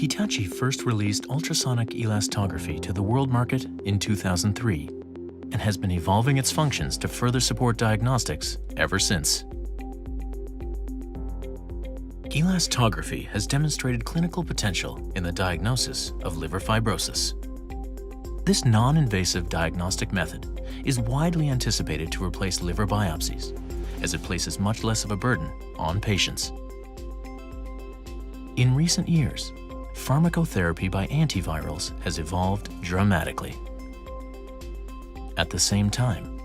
Hitachi first released ultrasonic elastography to the world market in 2003 and has been evolving its functions to further support diagnostics ever since. Elastography has demonstrated clinical potential in the diagnosis of liver fibrosis. This non-invasive diagnostic method is widely anticipated to replace liver biopsies, as it places much less of a burden on patients. In recent years, pharmacotherapy by antivirals has evolved dramatically. At the same time,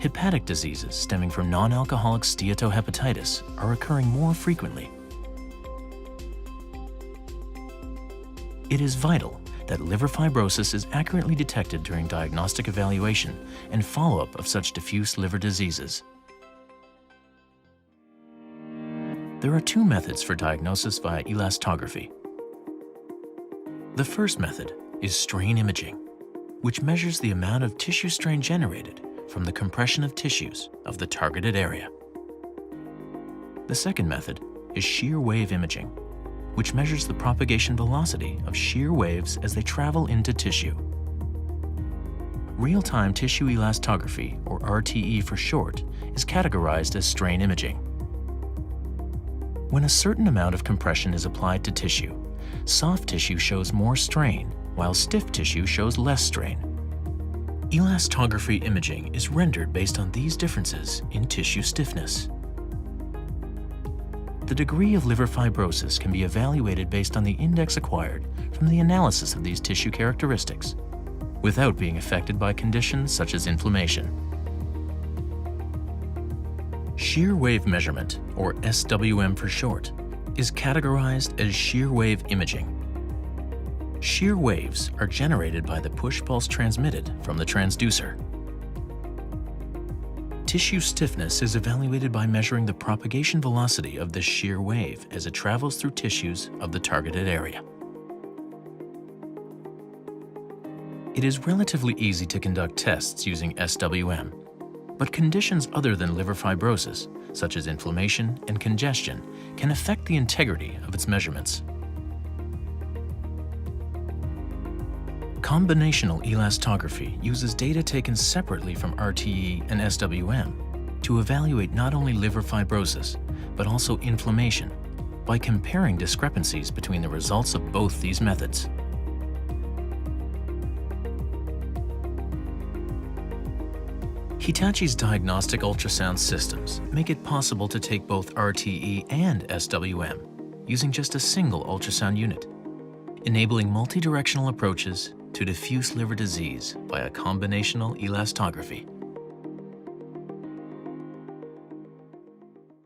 hepatic diseases stemming from non-alcoholic steatohepatitis are occurring more frequently. It is vital that liver fibrosis is accurately detected during diagnostic evaluation and follow-up of such diffuse liver diseases. There are two methods for diagnosis via elastography. The first method is strain imaging, which measures the amount of tissue strain generated from the compression of tissues of the targeted area. The second method is shear wave imaging, which measures the propagation velocity of shear waves as they travel into tissue. Real-time tissue elastography, or RTE for short, is categorized as strain imaging. When a certain amount of compression is applied to tissue, soft tissue shows more strain, while stiff tissue shows less strain. Elastography imaging is rendered based on these differences in tissue stiffness. The degree of liver fibrosis can be evaluated based on the index acquired from the analysis of these tissue characteristics, without being affected by conditions such as inflammation. Shear wave measurement, or SWM for short, is categorized as shear wave imaging. Shear waves are generated by the push pulse transmitted from the transducer. Tissue stiffness is evaluated by measuring the propagation velocity of the shear wave as it travels through tissues of the targeted area. It is relatively easy to conduct tests using SWM, but conditions other than liver fibrosis, such as inflammation and congestion, can affect the integrity of its measurements. Combinational elastography uses data taken separately from RTE and SWM to evaluate not only liver fibrosis, but also inflammation by comparing discrepancies between the results of both these methods. Hitachi's diagnostic ultrasound systems make it possible to take both RTE and SWM using just a single ultrasound unit, enabling multidirectional approaches to diffuse liver disease via combinational elastography.